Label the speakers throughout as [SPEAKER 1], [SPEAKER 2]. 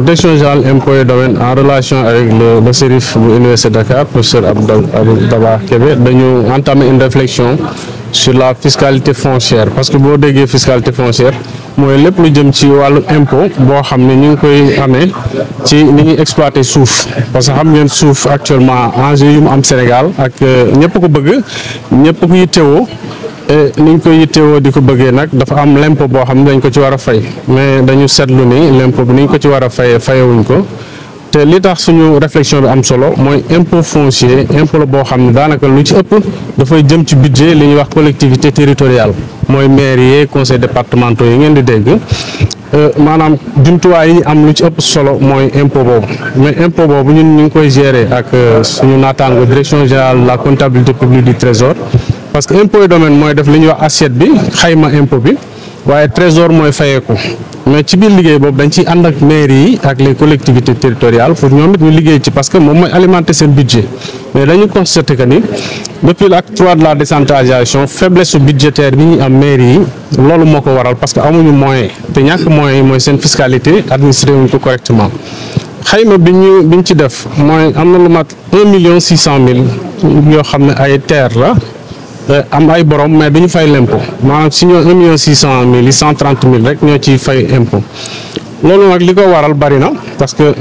[SPEAKER 1] direction générale impôts et domaines en relation avec le Serif bu Université de Dakar professeur Abdou Daba Kébé dañu entamer une réflexion sur la fiscalité foncière parce que boo déggee fiscalité foncière mooy lépp lu jëm ci wàllu impôt boo xam ne ñu ngi koy amee ci ni ñuy exploiter suuf parce que xam ngeen suuf actuellement enjeu yu mu am Sénégal ak ñëpp ko bëgg ñëpp ko yittewoo ni ñu koy yittewoo di ko bëggee nag dafa am l'impôt boo xam ne dañ ko ci war a fay mais dañu seetlu ni l'impôt bi ni ñu ko ci war a fayee fayewuñ ko te li tax suñu réflexion bi am solo mooy impôt foncier impôt la boo xam ne daanaka lu ci ëpp dafay jëm ci budget li ñuy wax collectivité territoriale mooy maire yi conseil départementaux yi ngeen di dégg maanaam jumtuwaay yi am lu ci ëpp solo mooy impôt boobu mais impôt boobu ñun ñu ngi koy gérer ak suñu naataango direction générale de la comptabilité publique du trésor parce que impôt et domaine mooy def li ñuy wax assiette bi xayma impôt bi waaye trésor mooy fayeeku mais ci biir liggéey boobu dañ ciy ànd ak maire yi ak les collectivités territoriales pour ñoom it ñu liggéey ci parce que moom mooy alimenter seen budget mais dañu constaté que ni depuis l'acte 3 de la décentralisation faiblesse budgétaire bi ñuy am maire yi loolu moo ko waral parce que amuñu moyen te ñàkk moyen yi mooy seen fiscalité administré wuñ ko correctement xayma biñ ci def mooy am na lu mat 1,6 million yoo xam ne ay terre la am ay borom mais duñu fay l'impôt maanaam si ñoo 1,6 million 130 000 rek ñoo ciy fay impôt loolu nag li ko waral bari na parce que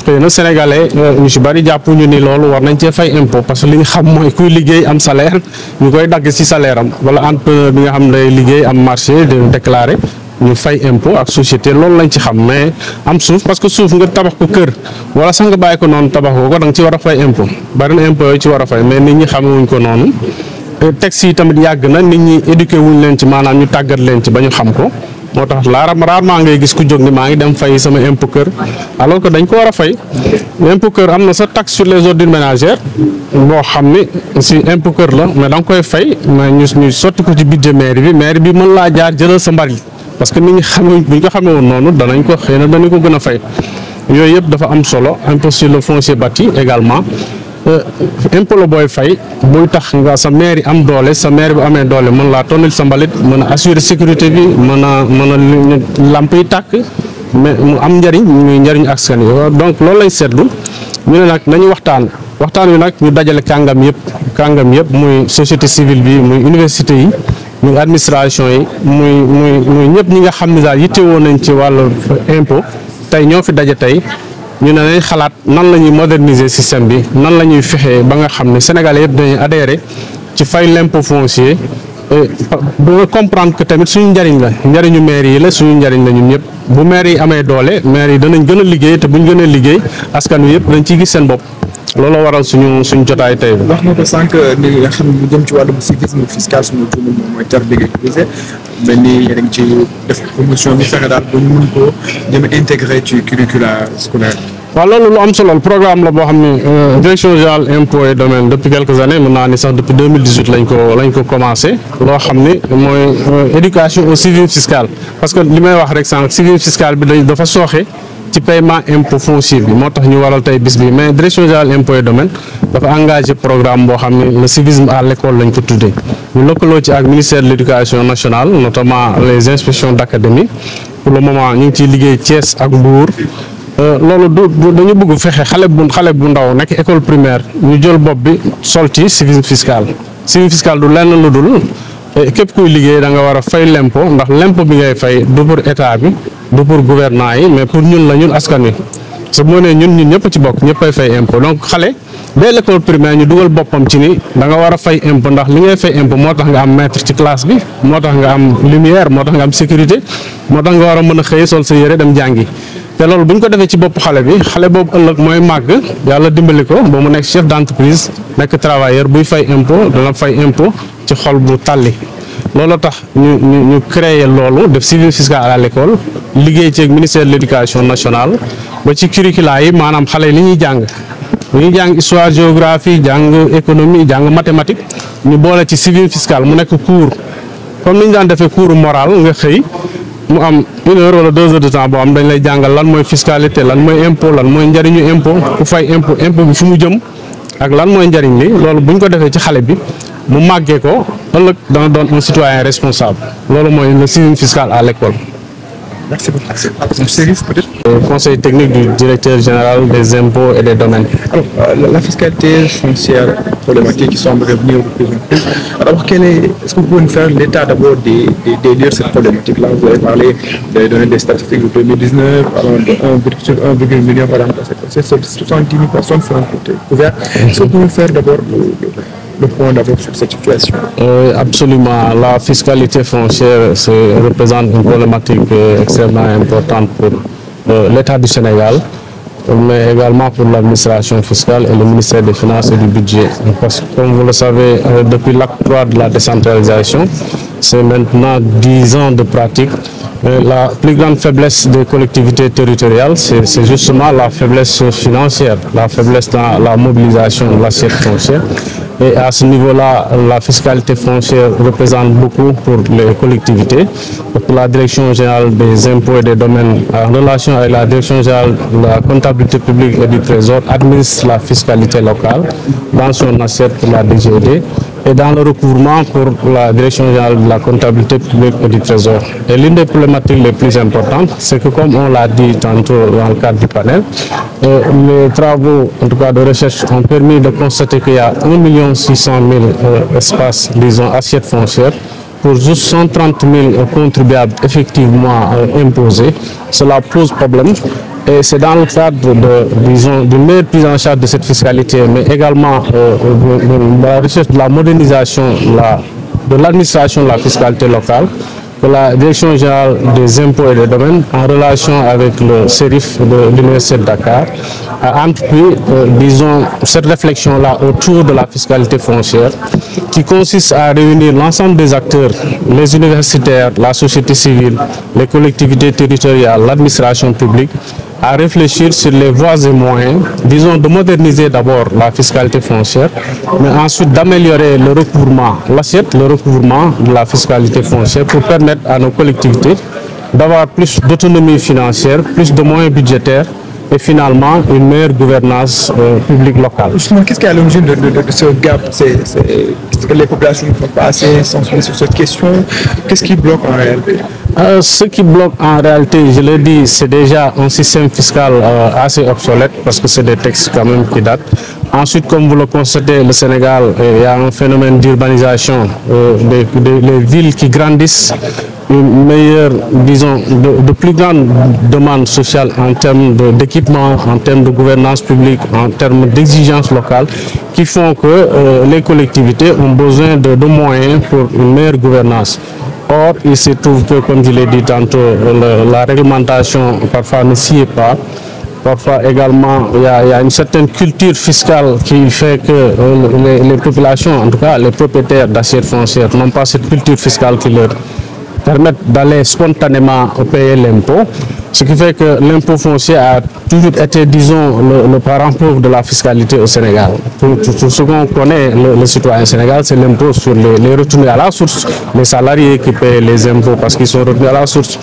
[SPEAKER 1] xëy na sénégalais ñu si bari jàpp ñu ni loolu war nañ cee fay impôt parce que li ñu xam mooy kuy liggéey am salaire ñu koy dagg ci salaire am wala entrepreneur bi nga xam ne day liggéey am marché de déclaré ñu fay impôt ak société loolu lañ ci xam mais am suuf parce que suuf nga tabax ko kër wala sax nga bàyyi ko noonu tabax ko da nga ci war a fay impôt bari na impôt yooyu ci war a fay mais nit ñi xamewuñ ko noonu. texte yi tamit yàgg na nit ñi éduqué wuñ leen ci maanaam ñu tàggat leen ci ba ñu xam ko moo tax rarement ngay gis ku jóg ni maa ngi dem fay sama impôt kër alors que dañ ko war a fay impôt kër am na sa taxe sur les ordures ménagères boo xam ni si impôt kër la mais da nga koy fay mais ñu sotti ko ci budget maire bi mën laa jaar jëlal sa mbalit parce que nit ñi xamuñ buñ ko xamee woon noonu danañ ko xëy na danañ ko gën a fay yooyu yëpp dafa am solo impôt sur le foncier bâti également. impôt la booy fay buy tax nga sa maire yi am doole sa maire bu amee doole mën laa tonnil sa mbalit mën a assurer sécurité bi mën a lamp yi tàkk mais mu am njëriñ muy njëriñ askan wi donc loolu lañ seetlu ñu ne nag nañu waxtaan wi nag ñu dajale kàngam yëpp muy société civile bi muy université yi muy administration yi muy ñëpp ñi nga xam ne daal yittewoo nañ ci wàllu impôt tey ñoo fi daje tey ñu ne nañ xalaat nan la ñuy moderniser système bi nan la ñuy fexee ba nga xam ne Sénégalais yëpp dañuy adhérer ci fay l'impôt foncier ba nga comprendre que tamit suñu njëriñ la njëriñu maire yi la suñu njëriñ la ñun ñëpp bu maire yi amee doole maire yi danañ gën a liggéey te buñ gën a liggéey askan wi yëpp dañ ciy gis seen bopp looloo waral suñu jotaay tey bi.
[SPEAKER 2] wax nga ko sànq ni nga xam ne lu jëm ci wàllum civisme fiscal suñu juumul moom mooy terme bi nga utilisé mel ni yéen a ngi ci def promotion bi fexe daal ba ñu mun koo jëm a intégré ci curricula scolaire.
[SPEAKER 1] waaw loolu lu am solo programme la boo xam ne direction générale impôts et domaines depuis quelques années mën naa ni sax depuis 2018 lañ ko commencé loo xam ni mooy éducation au civisme fiscal parce que li may wax rek sànq civisme fiscal bi dafa sooxe ci paiement impôt foncier bi moo tax ñu waral tey bis bi mais direction générale impôts et domaines dafa engagé programme boo xam ne le civisme à l'école lañ ko tuddee ñu lëkkaloo ci ak ministère de l'éducation nationale notamment les inspections d'académie pour le moment ñu ngi ciy liggéey Thiès ak Mbour. loolu dañu bëgg fexe xale bu ndaw nekk école primaire ñu jël bopp bi sol ci civisme fiscal du lenn lu dul képp kuy liggéey da nga war a fay l'impôt ndax l'impôt bi ngay fay du pour état bi du pour gouvernement yi mais pour ñun la ñun askan wi su moo nee ñun ñëpp ci bokk ñëppay fay impôt donc xale dès l'école primaire ñu dugal boppam ci ni da nga war a fay impôt ndax li ngay fay impôt moo tax nga am maître ci classe bi moo tax nga am lumière moo tax nga am sécurité moo tax nga war a mën a xëy sol sa yére dem jàngi te loolu bu ñu ko defee ci bopp xale bi xale boobu ëllëg mooy màgg yàlla dimbali ko ba mu nekk chef d'entreprise nekk travailleur buy fay impôt dana fay impôt ci xol bu tàlli loolu tax ñu créer loolu def civisme fiscal à l'école liggéey ci ak ministère de l'éducation nationale ba ci curricula yi maanaam xale yi li ñuy jàng histoire géographie jàng économie jàng mathématique ñu boole ci civisme fiscal mu nekk cours comme ni ñu daan defee cours moral nga xëy mu am 1 heure wala 2 heures de temps boo am dañ lay jàngal lan mooy fiscalité lan mooy impôt lan mooy njariñu impôt ku fay impôt bi fu mu jëm ak lan mooy njariñ li loolu bu ñu ko defee ci xale bi mu màggee ko ëllëg dana doon un citoyen responsable loolu mooy le civisme fiscal à l'école.
[SPEAKER 2] Merci beaucoup. Serif peut-être.
[SPEAKER 1] conseil technique du directeur général des impôts et des domaines.
[SPEAKER 2] Alors, la fiscalité foncière problématique qui semble revenir de plus en plus. Alors, est-ce que vous pouvez nous faire l'état d'abord des lieux de cette problématique-là? Vous avez parlé des données des statistiques de 2019, de 1,1 million par an. C'est 70 000 personnes sont couvertes. Est-ce que vous pouvez nous faire d'abord le point d'abord sur cette situation?
[SPEAKER 1] Absolument. La fiscalité foncière représente une problématique extrêmement importante pour l'État du Sénégal, mais également pour l'administration fiscale et le ministère des Finances et du Budget. Parce que, comme vous le savez, depuis l'acte 3 de la décentralisation, c'est maintenant 10 ans de pratique. La plus grande faiblesse des collectivités territoriales, c'est justement la faiblesse financière, la faiblesse dans la mobilisation de l'assiette foncière. Et à ce niveau-là, la fiscalité foncière représente beaucoup pour les collectivités. Pour la Direction générale des impôts et des domaines, en relation avec la Direction générale de la comptabilité publique et du Trésor, administre la fiscalité locale dans son assiette pour la DGD et dans le recouvrement pour la Direction générale de la comptabilité publique et du Trésor. Et l'une des problématiques les plus importantes, c'est que, comme on l'a dit tantôt dans le cadre du panel, les travaux, en tout cas de recherche, ont permis de constater qu'il y a 1 600 000 espaces, disons, assiettes foncières, pour juste 130 000 contribuables effectivement imposés. Cela pose problème. Et c'est dans le cadre d'une meilleure prise en charge de cette fiscalité, mais également de la recherche de la modernisation de l'administration de la fiscalité locale, que la Direction générale des impôts et des domaines, en relation avec le CERIF de l'Université de Dakar, a entrepris, disons, cette réflexion-là autour de la fiscalité foncière, qui consiste à réunir l'ensemble des acteurs, les universitaires, la société civile, les collectivités territoriales, l'administration publique, à réfléchir sur les voies et moyens, disons, de moderniser d'abord la fiscalité foncière, mais ensuite d'améliorer le recouvrement, l'assiette, le recouvrement de la fiscalité foncière pour permettre à nos collectivités d'avoir plus d'autonomie financière, plus de moyens budgétaires et finalement une meilleure gouvernance publique locale.
[SPEAKER 2] Justement, qu'est-ce qui est à l'origine de ce gap? C'est que les populations ne sont pas assez sensibles sur cette question. Qu'est-ce qui bloque en réalité?
[SPEAKER 1] Ce qui bloque en réalité, je l'ai dit, c'est déjà un système fiscal assez obsolète parce que c'est des textes quand même qui datent. Ensuite, comme vous le constatez, le Sénégal, il y a un phénomène d'urbanisation, des villes qui grandissent, une meilleure, disons, de plus grande demande sociale en termes d'équipement, en termes de gouvernance publique, en termes d'exigences locales, qui font que les collectivités ont besoin de moyens pour une meilleure gouvernance. Or, il se trouve que, comme je l'ai dit tantôt, la réglementation parfois ne s'y est pas. Parfois également, il y a une certaine culture fiscale qui fait que les populations, en tout cas les propriétaires d'assiettes foncières, n'ont pas cette culture fiscale qui leur permettent d'aller spontanément payer l'impôt. Ce qui fait que l'impôt foncier a toujours été, disons, le parent pauvre de la fiscalité au Sénégal. Pour ce qu'on connaît, le citoyen sénégal, c'est l'impôt sur les retournés à la source, les salariés qui paient les impôts parce qu'ils sont retenus à la source,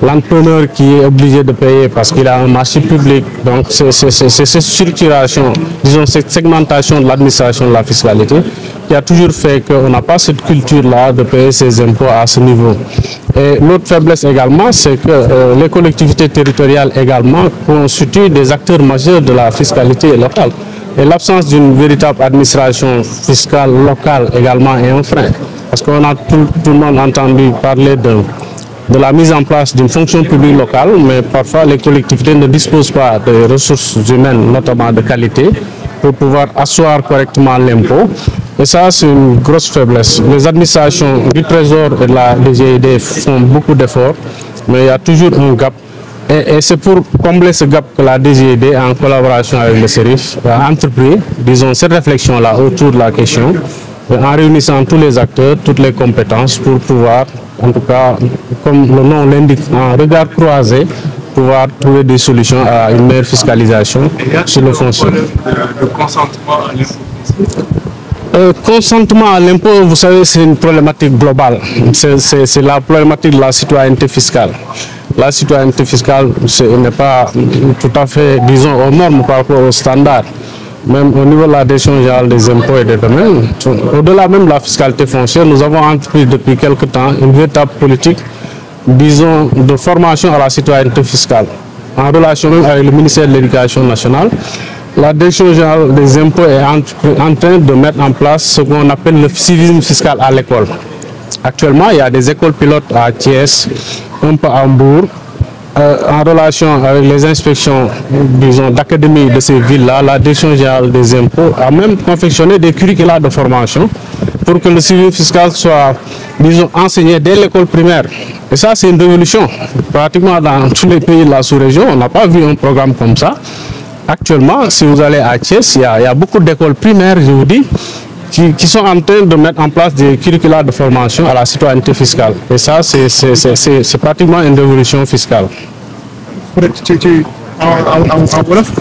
[SPEAKER 1] l'entrepreneur qui est obligé de payer parce qu'il a un marché public. Donc c'est cette structuration, disons cette segmentation de l'administration de la fiscalité qui a toujours fait qu'on n'a pas cette culture-là de payer ses impôts à ce niveau. Et l'autre faiblesse également, c'est que les collectivités territoriales également constituent des acteurs majeurs de la fiscalité locale. Et l'absence d'une véritable administration fiscale locale également est un frein. Parce qu'on a tout le monde entendu parler de la mise en place d'une fonction publique locale, mais parfois les collectivités ne disposent pas de ressources humaines, notamment de qualité, pour pouvoir asseoir correctement l'impôt. Et ça, c'est une grosse faiblesse. Les administrations du Trésor et de la DGID font beaucoup d'efforts, mais il y a toujours un gap. Et c'est pour combler ce gap que la DGID, en collaboration avec le CERIF, a entrepris, disons, cette réflexion-là autour de la question, en réunissant tous les acteurs, toutes les compétences pour pouvoir, en tout cas, comme le nom l'indique, en regard croisé, pouvoir trouver des solutions à une meilleure fiscalisation sur le foncier.
[SPEAKER 2] Le consentement à l'impôt.
[SPEAKER 1] Consentement à l'impôt, vous savez, c'est une problématique globale. C'est la problématique de la citoyenneté fiscale. La citoyenneté fiscale n'est pas tout à fait, disons, aux normes par rapport aux standards. Même au niveau de la Direction générale des impôts et des domaines, au-delà même de la fiscalité foncière, nous avons entrepris depuis quelque temps une véritable politique, disons, de formation à la citoyenneté fiscale. en relation même avec le ministère de l'Éducation nationale, la Direction générale des impôts est en train de mettre en place ce qu'on appelle le civisme fiscal à l'école. Actuellement, il y a des écoles pilotes à Thiès, un peu à Hambourg, en relation avec les inspections, disons, d'académie de ces villes-là. La Direction générale des impôts a même confectionné des curricula de formation pour que le civisme fiscal soit, disons, enseigné dès l'école primaire. Et ça, c'est une révolution. Pratiquement dans tous les pays de la sous-région, on n'a pas vu un programme comme ça. Actuellement, si vous allez à Thiès, il y a beaucoup d'écoles primaires, je vous dis, qui sont en train de mettre en place des curricula de formation à la citoyenneté fiscale. Et ça, c'est pratiquement une révolution fiscale.
[SPEAKER 2] En wolof